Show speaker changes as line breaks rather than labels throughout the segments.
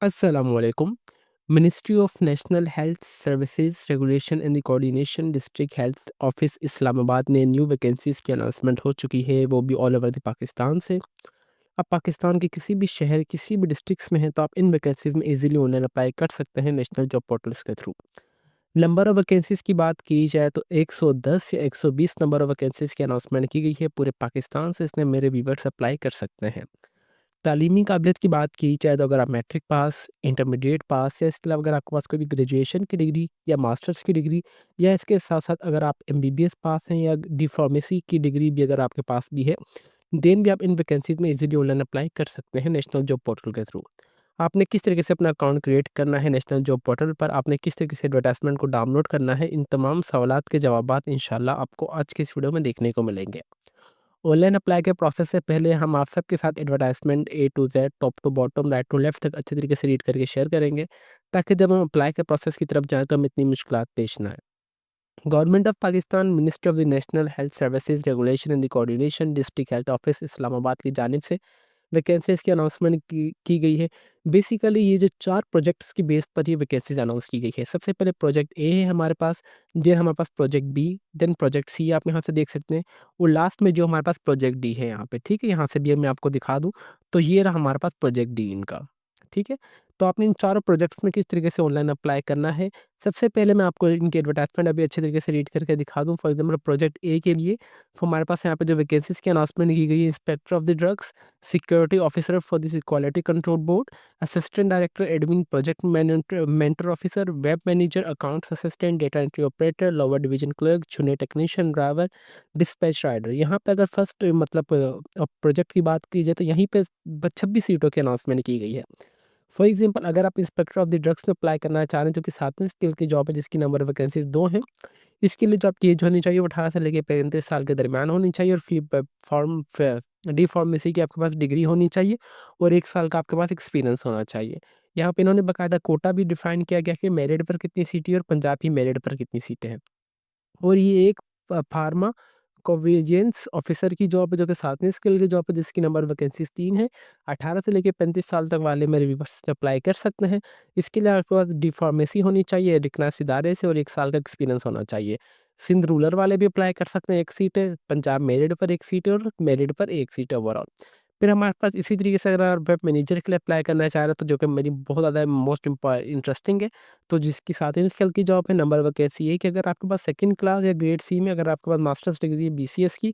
Assalamualaikum. Ministry of National Health Services Regulation and the coordination district health office Islamabad ने new vacancies की announcement हो चुकी है, वो भी ऑल ओवर द पाकिस्तान से। आप पाकिस्तान के किसी भी शहर, किसी भी डिस्ट्रिक्ट्स में हैं, तो आप इन वैकेंसीज़ में ईज़िली ऑनलाइन अप्लाई कर सकते हैं नेशनल जॉब पोर्टल्स के थ्रू। नंबर ऑफ़ वैकेंसीज़ की बात की जाए तो 110 या 120 नंबर ऑफ़ वैकेंसीज़ की अनाउंसमेंट की गई है पूरे पाकिस्तान से, इसमें मेरे व्यूअर्स अप्लाई कर सकते हैं। तालीमी काबिलियत की बात की जाए तो अगर आप मैट्रिक पास, इंटरमीडिएट पास या इसके अलावा अगर आपके पास कोई भी ग्रेजुएशन की डिग्री या मास्टर्स की डिग्री या इसके साथ-साथ अगर आप एमबीबीएस पास हैं या डी फार्मेसी की डिग्री भी अगर आपके पास भी है, देन भी आप इन वैकेंसीज़ में ईज़िली ऑनलाइन अप्लाई कर सकते हैं नेशनल जॉब पोर्टल के थ्रू। आपने किस तरीके से अपना अकाउंट क्रिएट करना है नेशनल जॉब पोर्टल पर, आपने किस तरीके से एडवर्टाइज़मेंट को डाउनलोड करना है, इन तमाम सवालात के जवाबात इंशाअल्लाह आपको आज के इस वीडियो में देखने को मिलेंगे। ऑनलाइन अप्लाई के प्रोसेस से पहले हम आप सबके साथ advertisement A to Z, top to bottom, right to left तक अच्छे तरीके से रीड करके शेयर करेंगे, ताकि जब हम अप्लाई के प्रोसेस की तरफ जाएँ तो हमें इतनी मुश्किलात पेश ना आए। Government of Pakistan, ministry of the national health services regulation and the coordination, district health office Islamabad की जानिब से वैकेंसीज़ की अनाउंसमेंट की गई है। बेसिकली ये जो 4 प्रोजेक्ट्स की बेस पर ये वैकेंसीज़ अनाउंस की गई है। सबसे पहले प्रोजेक्ट ए है हमारे पास, देन हमारे पास प्रोजेक्ट बी, देन प्रोजेक्ट सी आप यहाँ से देख सकते हैं, और लास्ट में जो हमारे पास प्रोजेक्ट डी है यहाँ पे, ठीक है? यहाँ से भी मैं आपको दिखा दूँ, तो ये रहा हमारे पास प्रोजेक्ट डी इनका, ठीक है? तो आपने इन चारों प्रोजेक्ट्स में किस तरीके से ऑनलाइन अप्लाई करना है, सबसे पहले मैं आपको इनकी एडवर्टाइज़मेंट अभी अच्छे तरीके से रीड करके दिखा दूँ। फॉर एग्ज़ाम्पल प्रोजेक्ट ए के लिए तो हमारे पास यहाँ पे जो वैकेंसीज़ की अनाउंसमेंट की गई है, inspector of the drugs, security officer for this quality control board, assistant director admin, project mentor officer, web manager, accounts assistant, data entry operator, lower division clerk, junior technician, driver, dispatch rider. यहाँ पे अगर first मतलब project की बात की जाए तो यहीं पे 26 सीटों की अनाउंसमेंट की गई है। फॉर एग्जाम्पल अगर आप इंस्पेक्टर ऑफ द ड्रग्स में अप्लाई करना चाह रहे हैं, जो कि 7वें स्किल की जॉब है, जिसकी नंबर वैकेंसीज 2 हैं। इसके लिए जो आपकी एज होनी चाहिए वो 18 से लेके 35 साल के दरमियान होनी चाहिए, और फी प फॉर्म फ डी फार्मेसी की आपके पास डिग्री होनी चाहिए, और 1 साल का आपके पास एक्सपीरियंस होना चाहिए। यहाँ पे इन्होंने बाकायदा कोटा भी डिफाइन किया गया कि मेरिट पर कितनी सीटें और पंजाबी मेरिट पर कितनी सीटें हैं। और ये एक फार्मा कॉविजिलेंस ऑफिसर की जॉब है, जो कि 7वीं स्किल की जॉब है, जिसकी नंबर वैकेंसीज़ 3 है। 18 से लेके 35 साल तक वाले मेरे व्यूअर्स अप्लाई कर सकते हैं। इसके लिए आपके पास डी फार्मेसी होनी चाहिए रिकग्नाइज्ड इदारे से, और 1 साल का एक्सपीरियंस होना चाहिए। सिंध रूरल वाले भी अप्लाई कर सकते हैं, 1 सीट है। पंजाब मेरिट पर 1 सीट है, और मेरिट पर 1 सीट है ओवरऑल। फिर हमारे पास इसी तरीके से अगर आप वेब मैनेजर के लिए अप्लाई करना चाह रहे हो, तो जो कि मेरी बहुत ज़्यादा मोस्ट इंटरेस्टिंग है। तो जिसकी 7वीं स्केल की जॉब है, नंबर वैकेंसी ये है कि अगर आपके पास सेकंड क्लास या ग्रेड सी में अगर आपके पास मास्टर्स डिग्री है बीसीएस की,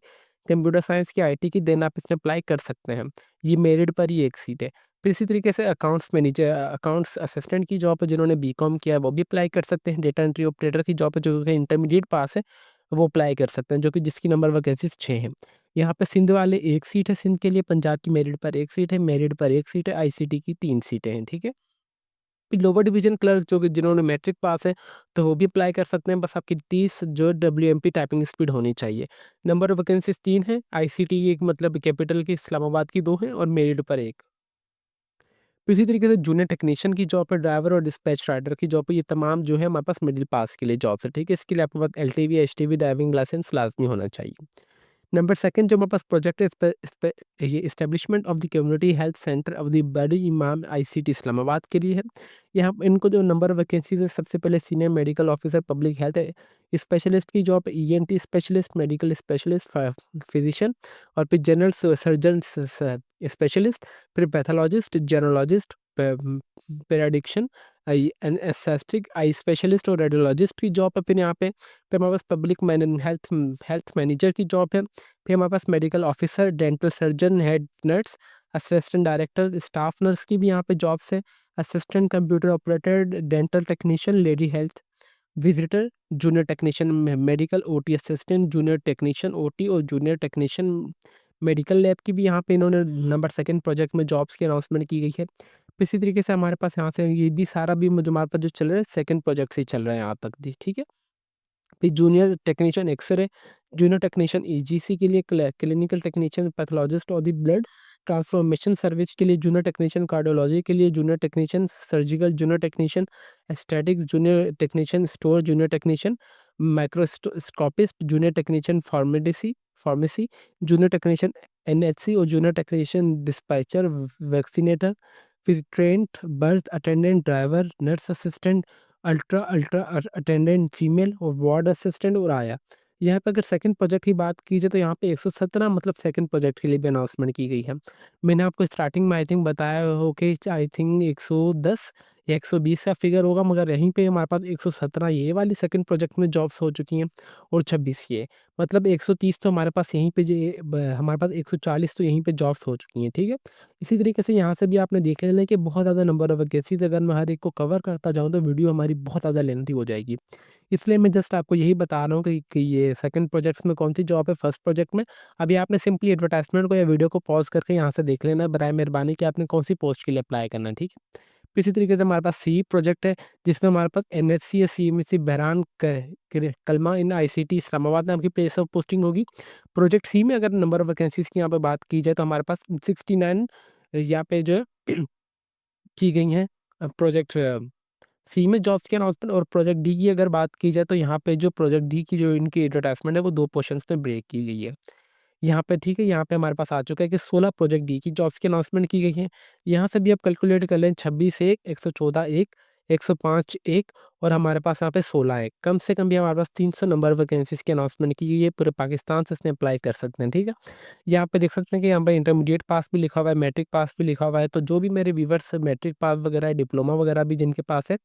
कंप्यूटर साइंस की, आईटी की, देन आप इसमें अप्लाई कर सकते हैं। ये मेरिट पर ही एक सीट है। फिर इसी तरीके से अकाउंट्स असिस्टेंट की जॉब है, जिन्होंने बीकॉम किया है वो भी अप्लाई कर सकते हैं। डेटा एंट्री ऑपरेटर की जॉब है, जो कि इंटरमीडिएट पास है, वो अप्लाई कर सकते हैं, जो कि जिसकी नंबर वैकेंसीज़ 6 हैं। यहाँ पे सिंध वाले 1 सीट है सिंध के लिए, पंजाब की मेरिट पर 1 सीट है, मेरिट पर 1 सीट है, आईसीटी की 3 सीटें हैं, ठीक है? फिर लोअर डिवीज़न क्लर्क जो कि जिन्होंने मैट्रिक पास है, तो वो भी अप्लाई कर सकते हैं, बस आपकी 30 जो डब्ल्यूएमपी टाइपिंग स्पीड होनी चाहिए। नंबर ऑफ वैकेंसीज़ 3 है, आईसीटी एक मतलब कैपिटल की इस्लामाबाद की 2 है, और मेरिट पर 1। इसी तरीके से जूनियर टेक्नीशियन की जॉब है, ड्राइवर और डिस्पैच राइडर की जॉब है, ये तमाम जो है हमारे पास मिडिल पास के लिए जॉब्स है, ठीक है? इसके लिए आपके पास एलटीवी, एचटीवी ड्राइविंग लाइसेंस लाज़मी होना चाहिए। नंबर सेकंड जो हमारे पास प्रोजेक्ट है, ये establishment of the community health centre of the बड़ी इमाम आईसीटी इस्लामाबाद के लिए है। यहाँ इनको जो नंबर ऑफ वैकेंसीज है, सबसे पहले senior medical officer public health specialist की job, ENT specialist, medical specialist, physician, और फिर जनरल सर्जन स्पेशलिस्ट, फिर pathologist, gynaecologist, paediatrician, anaesthetic eye specialist और रेडियोलॉजिस्ट की जॉब है। फिर यहाँ पे फिर हमारे पास पब्लिक हेल्थ हेल्थ मैनेजर की जॉब है। फिर हमारे पास medical officer, dental surgeon, head nurse, assistant director, staff nurse की भी यहाँ पे जॉब्स है। Assistant computer operator, dental technician, lady health visitor, junior technician medical, OT assistant, junior technician OT, और जूनियर टेक्नीशियन मेडिकल लैब की भी यहाँ पे इन्होंने नंबर सेकंड प्रोजेक्ट में जॉब्स की अनाउंसमेंट की गई है। इसी तरीके से हमारे पास यहाँ से ये भी सारा भी जो हमारे पास जो चल रहा है, सेकंड प्रोजेक्ट से ही चल रहा है यहाँ तक जी, ठीक है? फिर junior technician X-ray, junior technician EGC के लिए, क्लिनिकल टेक्नीशियन पैथोलॉजिस्ट और दी ब्लड ट्रांसफॉर्मेशन सर्विस के लिए, जूनियर टेक्नीशियन कार्डियोलॉजी के लिए, junior technician surgical, junior technician aesthetics, junior technician store, junior technician microscopist, junior technician pharmacy, junior technician NHC, और junior technician dispatcher, vaccinator, फिर trend, birth attendant, driver, nurse assistant, ultra attendant female और ward assistant और आया। यहाँ पे अगर second project की बात की जाए तो यहाँ पे 117 मतलब सेकंड प्रोजेक्ट के लिए भी अनाउंसमेंट की गई है। मैंने आपको स्टार्टिंग में आई थिंक बताया हो कि आई थिंक 110 या 120 का फिगर होगा, मगर यहीं पे हमारे पास 117 ये वाली सेकंड प्रोजेक्ट में जॉब्स हो चुकी हैं और 26 ये, मतलब 130 तो हमारे पास यहीं पे हमारे पास 140 तो यहीं पे जॉब्स हो चुकी हैं, ठीक है। इसी तरीके से यहाँ से भी आपने देख लेना कि बहुत ज़्यादा नंबर ऑफ वैकेंसीज, अगर मैं हर एक को कवर करता जाऊँ तो वीडियो हमारी बहुत ज़्यादा लेंथी हो जाएगी। इसलिए मैं जस्ट आपको यही बता रहा हूँ कि ये सेकंड प्रोजेक्ट्स में कौन सी जॉब है, फर्स्ट प्रोजेक्ट में। अभी आपने सिंपली एडवर्टाइजमेंट को या वीडियो को पॉज करके यहाँ से देख लेना बराए मेहरबानी कि आपने कौन सी पोस्ट के लिए अप्लाई करना है, ठीक है। इसी तरीके से हमारे पास सी प्रोजेक्ट है, जिसमें हमारे पास एनएससी या सीएमएससी बहरान कलमा इन आईसीटी इस्लामाबाद में आपकी प्लेस ऑफ पोस्टिंग होगी। प्रोजेक्ट सी में अगर नंबर ऑफ वैकेंसीज की यहाँ पे बात की जाए तो हमारे पास 69 यहाँ पे जो है की गई हैं। प्रोजेक्ट सी में जॉब्स के अनाउंसमेंट, और प्रोजेक्ट डी की अगर बात की जाए तो यहाँ पे जो प्रोजेक्ट डी की जो इनकी एडवर्टाइजमेंट है वो 2 पोर्शंस में ब्रेक की गई है। यहाँ पे ठीक है, यहाँ पे हमारे पास आ चुका है कि 16 प्रोजेक्ट डी की जॉब्स की अनाउंसमेंट की गई है। यहाँ से भी आप कैलकुलेट कर लें, 26 1, 114 1, 105 1 और हमारे पास यहाँ पे 16 है। कम से कम भी हमारे पास 300 नंबर वैकेंसीज़ की अनाउंसमेंट की गई है, पूरे पाकिस्तान से इसमें अप्लाई कर सकते हैं, ठीक है। यहाँ पे देख सकते हैं कि यहाँ पे इंटरमीडिएट पास भी लिखा हुआ है, मैट्रिक पास भी लिखा हुआ है, तो जो भी मेरे व्यूअर्स मैट्रिक पास वगैरह है, डिप्लोमा वगैरह भी जिनके पास है,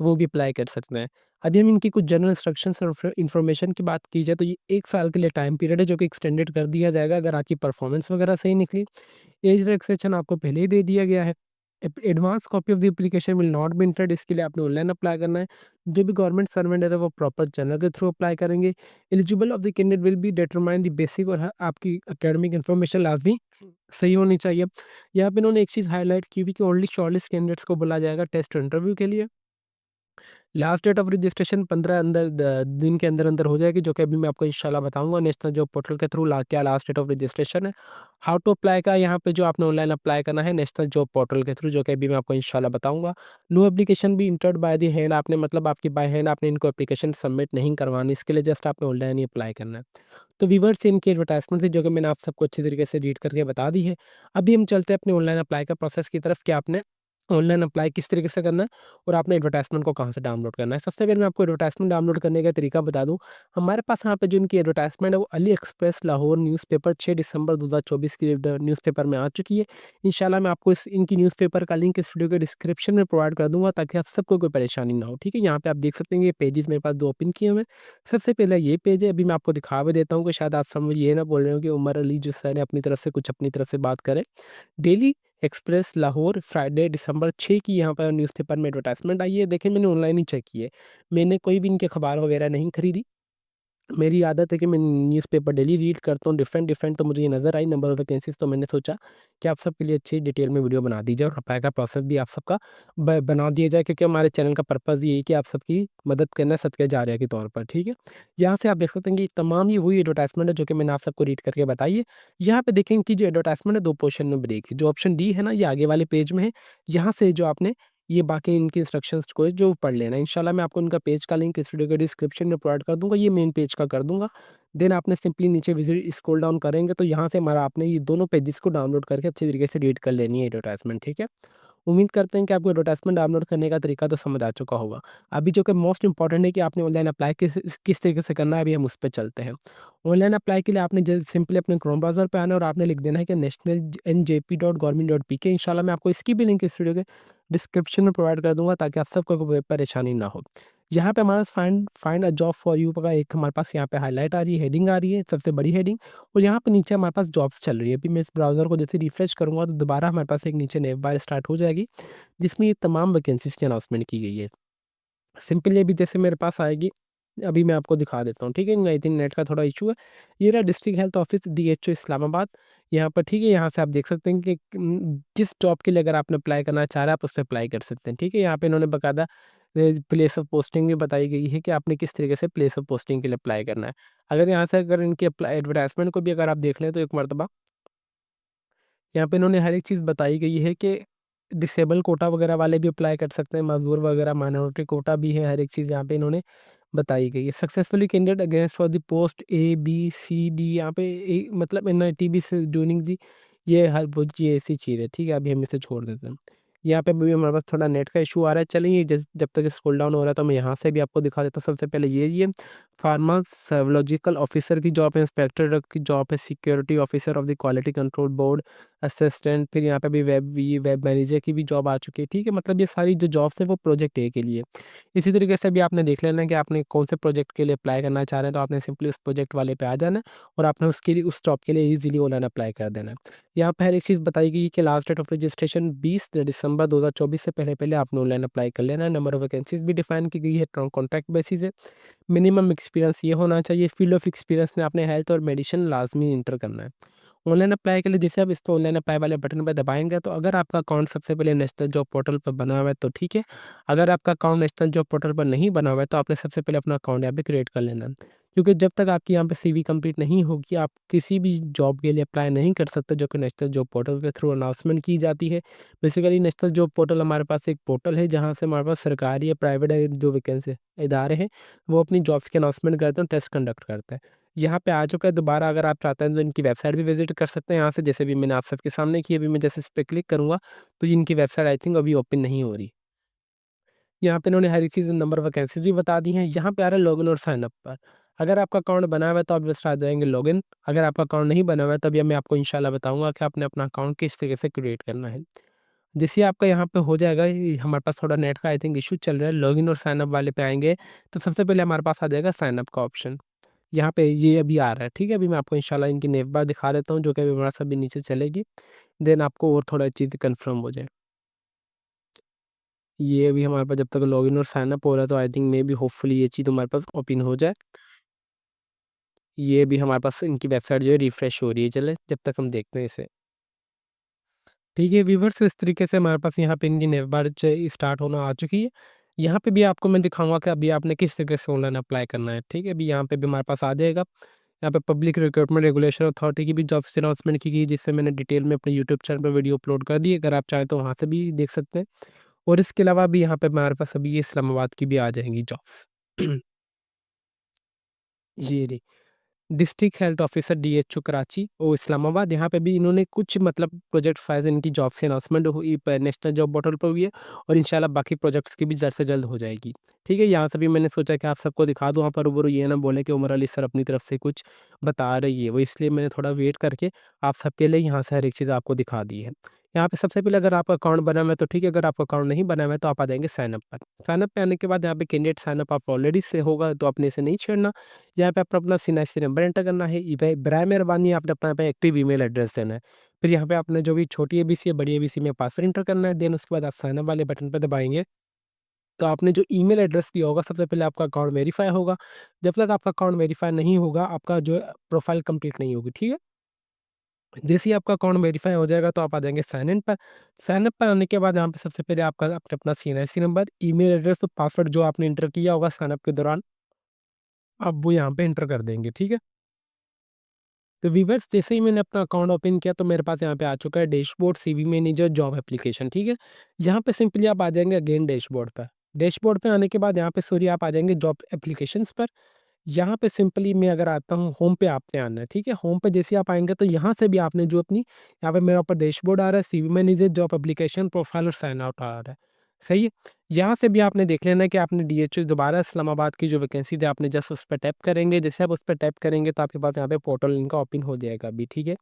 वो भी अप्लाई कर सकते हैं। अभी हम इनकी कुछ जनरल इंस्ट्रक्शंस और फिर इन्फॉर्मेशन की बात की जाए तो ये 1 साल के लिए टाइम पीरियड है, जो कि एक्सटेंडेड कर दिया जाएगा अगर आपकी परफॉर्मेंस वगैरह सही निकली। एज रिलैक्सेशन आपको पहले ही दे दिया गया है। Advance copy of the application will not be entered, इसके लिए आपने ऑनलाइन अप्लाई करना है। जो भी गवर्नमेंट सर्वेंट है वो प्रॉपर चैनल के थ्रू अप्लाई करेंगे। Eligible of the candidate will be determine the basic, और आपकी एकेडमिक इन्फॉर्मेशन लाजमी सही होनी चाहिए। यहाँ पे इन्होंने एक चीज़ हाईलाइट की हुई कि ओनली शॉर्टलिस्ट कैंडिडेट्स को बुलाया जाएगा टेस्ट इंटरव्यू के लिए। लास्ट डेट ऑफ रजिस्ट्रेशन 15 दिन के अंदर अंदर हो जाएगी, जो कि अभी मैं आपको इंशाल्लाह बताऊंगा नेशनल जॉब पोर्टल के थ्रू क्या लास्ट डेट ऑफ रजिस्ट्रेशन है। हाउ टू अप्लाई का यहाँ पे जो आपने ऑनलाइन अप्लाई करना है नेशनल जॉब पोर्टल के थ्रू, जो कि अभी मैं आपको इंशाल्लाह बताऊंगा। नो एप्लीकेशन भी इंटर्ड बाय दी हैंड, आपने मतलब आपकी बाय हैंड आपने इनको एप्लीकेशन सबमिट नहीं करवानी, इसके लिए जस्ट आपने ऑनलाइन ही अप्लाई करना है। तो व्यूअर्स इनकी एडवर्टाइजमेंट थी जो कि मैंने आप सबको अच्छी तरीके से रीड करके बता दी है। अभी हम चलते हैं अपने ऑनलाइन अप्लाई का प्रोसेस की तरफ कि आपने ऑनलाइन अप्लाई किस तरीके से करना है और आपने एडवर्टाइजमेंट को कहाँ से डाउनलोड करना है। सबसे पहले मैं आपको एडवर्टाइजमेंट डाउनलोड करने का तरीका बता दूँ। हमारे पास यहाँ पे जो इनकी एडवर्टाइजमेंट है वो अली एक्सप्रेस लाहौर न्यूज़पेपर 6 दिसंबर 2024 की न्यूज़पेपर में आ चुकी है। इंशाल्लाह मैं आपको इस इनकी न्यूज़पेपर का लिंक इस वीडियो के डिस्क्रिप्शन में प्रोवाइड कर दूँगा, ताकि आप सबको कोई परेशानी ना हो, ठीक है। यहाँ पे आप देख सकते हैं ये पेजेज़ मेरे पास 2 ओपन किए हुए हैं। सबसे पहले ये पेज है, अभी मैं आपको दिखा भी देता हूँ कि शायद आप समझ ये ना बोल रहे हो कि उमर अली जो सर है अपनी तरफ से कुछ अपनी तरफ से बात करें। डेली एक्सप्रेस लाहौर फ्राइडे दिसंबर 6 की यहाँ पर न्यूज़पेपर में एडवर्टाइजमेंट आई है। देखिए मैंने ऑनलाइन ही चेक की है। मैंने कोई भी इनके अखबार वगैरह नहीं खरीदी। मेरी आदत है कि मैं न्यूज़पेपर डेली रीड करता हूँ डिफरेंट डिफरेंट, तो मुझे ये नज़र आई नंबर ऑफ वैकेंसीज़, तो मैंने सोचा कि आप सबके लिए अच्छी डिटेल में वीडियो बना दी जाए और अप्लाई का प्रोसेस भी आप सबका बना दिया जाए, क्योंकि हमारे चैनल का पर्पज़ ये है कि आप सबकी मदद करना सदके जारिया के तौर पर, ठीक है। यहाँ से आप देख सकते हैं कि तमाम ये वही एडवर्टाइजमेंट है जो कि मैंने आप सबको रीड करके बताई है। यहाँ पे देखेंगे कि जो एडवर्टाइजमेंट है 2 पोर्शन में ब्रेक है। जो ऑप्शन डी है ना, ये आगे वाले पेज में है। यहाँ से जो आपने ये बाकी इनकी इंस्ट्रक्शंस को जो पढ़ लेना है। इंशाल्लाह मैं आपको इनका पेज का लिंक इस वीडियो के डिस्क्रिप्शन में प्रोवाइड कर दूँगा, ये मेन पेज का कर दूँगा। देन आपने सिंपली नीचे विज़िट स्क्रॉल डाउन करेंगे तो यहाँ से हमारा आपने ये दोनों पेजेस को डाउनलोड करके अच्छी तरीके से रीड कर लेनी है एडवर्टाइजमेंट, ठीक है। उम्मीद करते हैं कि आपको एडवर्टाइजमेंट डाउनलोड करने का तरीका तो समझ आ चुका होगा। अभी जो कि मोस्ट इम्पोर्टेंट है कि आपने ऑनलाइन अप्लाई किस तरीके से करना है, अभी हम उस पे चलते हैं। ऑनलाइन अप्लाई के लिए आपने जस्ट सिंपली अपने क्रोम ब्राउज़र पे आना है और आपने लिख देना है कि nationalnjp.government.pk। इंशाल्लाह मैं आपको इसकी भी लिंक इस वीडियो के डिस्क्रिप्शन में प्रोवाइड कर दूँगा, ताकि आप सबको कोई परेशानी ना हो। यहाँ पे हमारा find find a job for you का एक हमारे पास यहाँ पे हाइलाइट आ रही है, हेडिंग आ रही है, सबसे बड़ी हेडिंग। और यहाँ पे नीचे हमारे पास जॉब्स चल रही है। अभी मैं इस ब्राउज़र को जैसे रिफ्रेश करूँगा तो दोबारा हमारे पास एक नीचे नई बार स्टार्ट हो जाएगी, जिसमें ये तमाम वैकेंसीज़ की अनाउंसमेंट की गई है। सिंपली अभी जैसे मेरे पास आएगी, अभी मैं आपको दिखा देता हूँ, ठीक है। आई थिंक नेट का थोड़ा इशू है। ये रहा district health office DHO Islamabad. यहाँ पर ठीक है, यहाँ से आप देख सकते हैं कि जिस जॉब के लिए अगर आपने अप्लाई करना चाह रहे हैं आप उस पर अप्लाई कर सकते हैं, ठीक है। यहाँ पे इन्होंने बाकायदा प्लेस ऑफ पोस्टिंग भी बताई गई है कि आपने किस तरीके से प्लेस ऑफ पोस्टिंग के लिए अप्लाई करना है। अगर यहाँ से अगर इनकी अप्लाई एडवर्टाइजमेंट को भी अगर आप देख लें तो एक मरतबा यहाँ पे इन्होंने हर एक चीज़ बताई गई है कि डिसेबल कोटा वगैरह वाले भी अप्लाई कर सकते हैं, मज़दूर वगैरह माइनॉरिटी कोटा भी है, हर एक चीज़ यहाँ पे इन्होंने बताई गई है। Successfully candidate against for the post A, B, C, D, यहाँ पे मतलब एनआईटीबी से ड्यूरिंग दी, ये हर वो ये ऐसी चीज़ है, ठीक है। अभी हम इसे छोड़ देते हैं। यहाँ पे भी हमारे पास थोड़ा नेट का इशू आ रहा है। चलिए जब तक स्क्रॉल डाउन हो रहा है तो मैं यहाँ से भी आपको दिखा देता हूँ। सबसे पहले ये फार्माकोलॉजिकल ऑफिसर की जॉब है, इंस्पेक्टर की जॉब है, security officer of the quality control board assistant, फिर यहाँ पे भी वेब मैनेजर की भी जॉब आ चुकी है। ठीक है, मतलब ये सारी जो जॉब्स है वो प्रोजेक्ट ए के लिए। इसी तरीके से भी आपने देख लेना है कि आपने कौन से प्रोजेक्ट के लिए अप्लाई करना चाह रहे हैं, तो आपने सिंपली उस प्रोजेक्ट वाले पे आ जाना है और आपने उसके लिए उस जॉब के लिए ईजिली ऑनलाइन अप्लाई कर देना है। यहाँ पे हर एक चीज़ बताई गई कि लास्ट डेट ऑफ रजिस्ट्रेशन 20 दिसंबर 2024 से पहले आपने ऑनलाइन अप्लाई कर लेना है। नंबर ऑफ वैकेंसीज भी डिफाइन की गई है, कॉन्ट्रैक्ट बेसिस है। मिनिमम एक्सपीरियंस ये होना चाहिए, फील्ड ऑफ एक्सपीरियंस में आपने हेल्थ और मेडिसिन लाजमी इंटर करना है। ऑनलाइन अप्लाई के लिए जैसे आप इस पे ऑनलाइन अप्लाई वाले बटन पे दबाएँगे, तो अगर आपका अकाउंट सबसे पहले नेशनल जॉब पोर्टल पर बना हुआ है तो ठीक है। अगर आपका अकाउंट नेशनल जॉब पोर्टल पर नहीं बना हुआ है तो आपने सबसे पहले अपना अकाउंट यहाँ पे क्रिएट कर लेना है। क्योंकि जब तक आपकी यहाँ पे सीवी कंप्लीट नहीं होगी, आप किसी भी जॉब के लिए अप्लाई नहीं कर सकते जो कि नेशनल जॉब पोर्टल के थ्रू अनाउंसमेंट की जाती है। बेसिकली नेशनल जॉब पोर्टल हमारे पास एक पोर्टल है जहाँ से हमारे पास सरकारी या प्राइवेट जो वैकेंसी इदारे हैं, वो अपनी जॉब्स की अनाउंसमेंट करते हैं, टेस्ट कंडक्ट करते हैं। यहाँ पे आ चुका है दोबारा, अगर आप चाहते हैं तो इनकी वेबसाइट भी विज़िट कर सकते हैं यहाँ से, जैसे भी मैंने आप सबके सामने की। अभी मैं जैसे इस पे क्लिक करूँगा तो इनकी वेबसाइट आई थिंक अभी ओपन नहीं हो रही। यहाँ पे इन्होंने हर एक चीज़ नंबर वैकेंसीज़ भी बता दी हैं। यहाँ पे आ रहा है लॉगिन और साइन अप पर। अगर आपका अकाउंट बना हुआ है तो आप बस आ जाएँगे लॉगिन। अगर आपका अकाउंट नहीं बना हुआ है तब ये मैं आपको इंशाल्लाह बताऊँगा कि आपने अपना अकाउंट किस तरीके से क्रिएट करना है। जैसे ही आपका यहाँ पे हो जाएगा, ये हमारे पास थोड़ा नेट का आई थिंक इश्यू चल रहा है। लॉगिन और साइन अप वाले पे आएँगे तो सबसे पहले हमारे पास आ जाएगा साइन अप का ऑप्शन। यहाँ पे ये अभी आ रहा है, ठीक है? अभी मैं आपको इंशाल्लाह इनकी नेव बार दिखा देता हूँ जो कि अभी हमारा अभी नीचे चलेगी। देन आपको और थोड़ा चीज़ें कन्फर्म हो जाए। ये अभी हमारे पास जब तक लॉगिन और साइन अप हो रहा है तो I think may be hopefully ये चीज़ हमारे पास ओपन हो जाए। ये भी हमारे पास इनकी वेबसाइट जो है रिफ्रेश हो रही है, चले जब तक हम देखते हैं इसे। ठीक है व्यूअर्स, इस तरीके से हमारे पास यहाँ पे इनकी नेव बार स्टार्ट होना आ चुकी है। यहाँ पे भी आपको मैं दिखाऊँगा कि अभी आपने किस तरीके से ऑनलाइन अप्लाई करना है, ठीक है? अभी यहाँ पे भी हमारे पास आ जाएगा। यहाँ पे पब्लिक रिक्रूटमेंट रेगुलेशन अथॉरिटी की भी जॉब्स अनाउंसमेंट की गई, जिसपे मैंने डिटेल में अपने यूट्यूब चैनल पे वीडियो अपलोड कर दी है। अगर आप चाहें तो वहाँ से भी देख सकते हैं। और इसके अलावा भी यहाँ पे हमारे पास अभी ये इस्लामाबाद की भी आ जाएँगी जॉब्स। जी, जी। District health officer DHO Karachi और इस्लामाबाद, यहाँ पे भी इन्होंने कुछ मतलब प्रोजेक्ट फाइज़ इनकी जॉब से अनाउंसमेंट हुई प नेशनल जॉब पोर्टल पर हुई है और इंशाल्लाह बाकी प्रोजेक्ट्स की भी जल्द से जल्द हो जाएगी। ठीक है, यहाँ से भी मैंने सोचा कि आप सबको दिखा दूँ, वहाँ पर रूबरू ये ना बोले कि उमर अली सर अपनी तरफ से कुछ बता रही है, वो इसलिए मैंने थोड़ा वेट करके आप सबके लिए यहाँ से हर एक चीज़ आपको दिखा दी है। यहाँ पे सबसे पहले अगर आपका अकाउंट बना हुआ है तो ठीक है, अगर आपका अकाउंट नहीं बना हुआ है तो आप आ जाएँगे साइन अप पर। साइन अप पे आने के बाद यहाँ पे कैंडिडेट साइन अप आप ऑलरेडी से होगा तो आपने इसे नहीं छेड़ना। यहाँ पे आपको अपना सीएनआईसी नंबर एंटर करना है। बराए मेहरबानी आपने अपना यहाँ पे एक्टिव ईमेल एड्रेस देना है। फिर यहाँ पे आपने जो भी छोटी एबीसी या बड़ी एबीसी में पासवर्ड एंटर करना है। देन उसके बाद आप साइन अप वाले बटन पे दबाएँगे। तो आपने जो ईमेल एड्रेस दिया होगा सबसे पहले आपका अकाउंट वेरीफाई होगा। जब तक आपका अकाउंट वेरीफाई नहीं होगा, आपका जो है प्रोफाइल कंप्लीट नहीं होगी, ठीक है? जैसे ही आपका अकाउंट वेरीफाई हो जाएगा तो आप आ जाएँगे साइन इन पर। साइन अप पर आने के बाद यहाँ पे सबसे पहले आपका आपने अपना सीएनआईसी नंबर, ईमेल एड्रेस और पासवर्ड जो आपने एंटर किया होगा साइन अप के दौरान, आप वो यहाँ पे एंटर कर देंगे, ठीक है? तो व्यूअर्स, जैसे ही मैंने अपना अकाउंट ओपन किया तो मेरे पास यहाँ पे आ चुका है dashboard CV manager job application, ठीक है? यहाँ पे सिंपली आप आ जाएँगे अगेन डैशबोर्ड पर। डैशबोर्ड पे आने के बाद यहाँ पे सॉरी आप आ जाएँगे जॉब एप्लीकेशंस पर। यहाँ पे सिंपली मैं अगर आता हूँ होम पे आपने आना है, ठीक है? होम पे जैसे ही आप आएँगे तो यहाँ से भी आपने जो अपनी यहाँ पे मेरा ऊपर डैशबोर्ड आ रहा है, CV manager, job application, profile और साइन आउट आ रहा है। सही है? यहाँ से भी आपने देख लेना है कि आपने डीएचओ दोबारा इस्लामाबाद की जो वैकेंसी थी आपने जस्ट उस पे टैप करेंगे। जैसे आप उस पे टैप करेंगे तो आपके पास यहाँ पे पोर्टल इनका ओपन हो जाएगा अभी, ठीक है?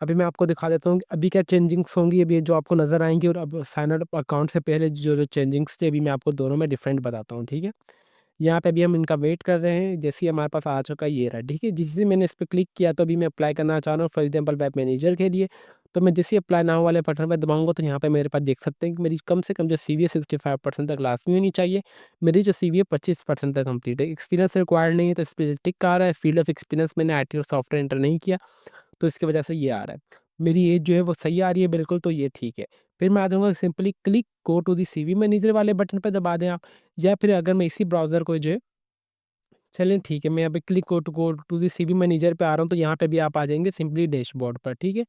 अभी मैं आपको दिखा देता हूँ कि अभी क्या चेंजिंग्स होंगी, अभी जो आपको नज़र आएँगी और अब साइन अप अकाउंट से पहले जो चेंजिंग्स थे अभी मैं आपको दोनों में डिफरेंट बताता हूँ, ठीक है? यहाँ पे अभी हम इनका वेट कर रहे हैं, जैसे ही हमारे पास आ चुका है ये रहा, ठीक है? जैसे मैंने इस पे क्लिक किया तो अभी मैं अप्लाई करना चाह रहा हूँ फॉर एग्ज़ाम्पल वेब मैनेजर के लिए, तो मैं जैसे ही अप्लाई नाउ वाले बटन पे दबाऊँगा तो यहाँ पे मेरे पास देख सकते हैं कि मेरी कम से कम जो सीवी है 65% तक लाज़मी होनी चाहिए। मेरी जो सीवी है 25% तक कंप्लीट है। एक्सपीरियंस रिक्वायर्ड नहीं है तो इस पे टिक आ रहा है, फील्ड ऑफ एक्सपीरियंस मैंने आईटी और सॉफ्टवेयर एंटर नहीं किया, तो इसकी वजह से ये आ रहा है। मेरी एज जो है वो सही आ रही है बिल्कुल, तो ये ठीक है। फिर मैं आ जाऊँगा simply click go to the CV manager वाले बटन पे दबा दें आप, या फिर अगर मैं इसी ब्राउज़र को जो है चलिए ठीक है, मैं अभी click go to the CV manager पे आ रहा हूँ, तो यहाँ पे भी आप आ जाएँगे सिंपली डैशबोर्ड पर, ठीक है?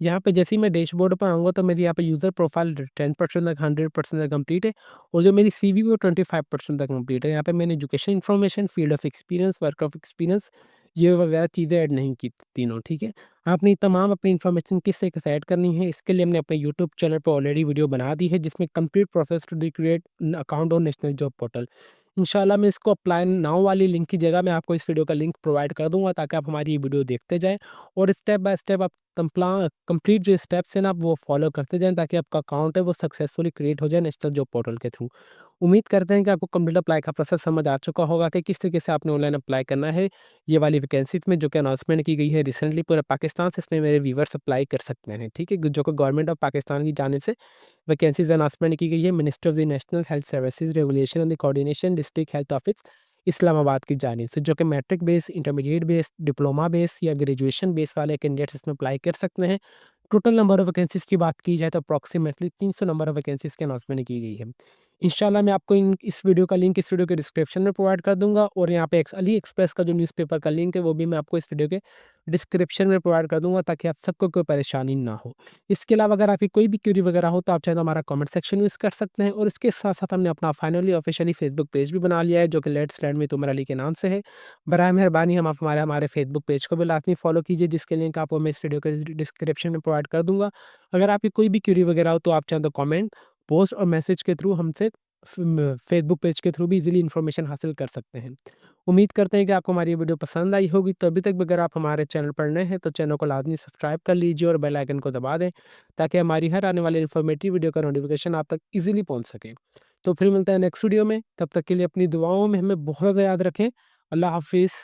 यहाँ पे जैसे ही मैं डैशबोर्ड पे आऊँगा तो मेरी यहाँ पे यूज़र प्रोफाइल 10% तक 100% तक कंप्लीट है और जो मेरी सीवी वो 25% तक कंप्लीट है। यहाँ पे मैंने education information, field of experience, work of experience ये वगैरह चीज़ें ऐड नहीं की तीनों, ठीक है? आपने तमाम अपनी इन्फॉर्मेशन किससे कैसे ऐड करनी है, इसके लिए हमने अपने यूट्यूब चैनल पे ऑलरेडी वीडियो बना दी है, जिसमें complete process to create account on national job portal. इंशाल्लाह मैं इसको अप्लाई नाउ वाली लिंक की जगह मैं आपको इस वीडियो का लिंक प्रोवाइड कर दूँगा, ताकि आप हमारी ये वीडियो देखते जाएँ और स्टेप बाय स्टेप आप कंप्लीट जो स्टेप्स हैं ना, आप वो फॉलो करते जाएँ, ताकि आपका अकाउंट है वो सक्सेसफुली क्रिएट हो जाए नेशनल जॉब पोर्टल के थ्रू। उम्मीद करते हैं कि आपको कंप्लीट अप्लाई का प्रोसेस समझ आ चुका होगा कि किस तरीके से आपने ऑनलाइन अप्लाई करना है ये वाली वैकेंसीज़ में, जो कि अनाउंसमेंट की गई है रिसेंटली पूरे पाकिस्तान से। इसमें मेरे व्यूअर्स अप्लाई कर सकते हैं, ठीक है? जो कि गवर्नमेंट ऑफ पाकिस्तान की जानिब से वैकेंसीज़ अनाउंसमेंट की गई है ministry of the national health services regulation and the coordination district health office Islamabad की जानिब से, जो कि matric base, intermediate base, diploma base या ग्रेजुएशन बेस वाले कैंडिडेट्स इसमें अप्लाई कर सकते हैं। टोटल नंबर ऑफ वैकेंसीज़ की बात की जाए तो अप्रॉक्सिमेटली 300 नंबर ऑफ वैकेंसीज़ की अनाउंसमेंट की गई है। इंशाल्लाह मैं आपको इन इस वीडियो का लिंक इस वीडियो के डिस्क्रिप्शन में प्रोवाइड कर दूँगा, और यहाँ पे अली एक्सप्रेस का जो न्यूज़पेपर का लिंक है वो भी मैं आपको इस वीडियो के डिस्क्रिप्शन में प्रोवाइड कर दूँगा, ताकि आप सबको कोई परेशानी ना हो। इसके अलावा अगर आपकी कोई भी क्वेरी वगैरह हो तो आप चाहे तो हमारा कमेंट सेक्शन यूज़ कर सकते हैं, और इसके साथ-साथ हमने अपना फाइनली ऑफिशियली फेसबुक पेज भी बना लिया है, जो कि let's learn with Umar Ali के नाम से है। बराए मेहरबानी हम आप हमारे हमारे फेसबुक पेज को भी लाज़मी फॉलो कीजिए, जिसके लिंक आपको मैं इस वीडियो के डिस्क्रिप्शन में प्रोवाइड कर दूँगा। अगर आपकी कोई भी क्वेरी वगैरह हो तो आप चाहें तो कमेंट, पोस्ट और मैसेज के थ्रू हमसे फेसबुक पेज के थ्रू भी इजीली इन्फॉर्मेशन हासिल कर सकते हैं। उम्मीद करते हैं कि आपको हमारी ये वीडियो पसंद आई होगी। तो अभी तक भी अगर आप हमारे चैनल पर नए हैं तो चैनल को लाजमी सब्सक्राइब कर लीजिए और बेल आइकन को दबा दें, ताकि हमारी हर आने वाली इन्फॉर्मेटिव वीडियो का नोटिफिकेशन आप तक इजीली पहुंच सके। तो फिर मिलता है नेक्स्ट वीडियो में, तब तक के लिए अपनी दुआओं में हमें बहुत ज़्यादा याद रखें। अल्लाह हाफिज़।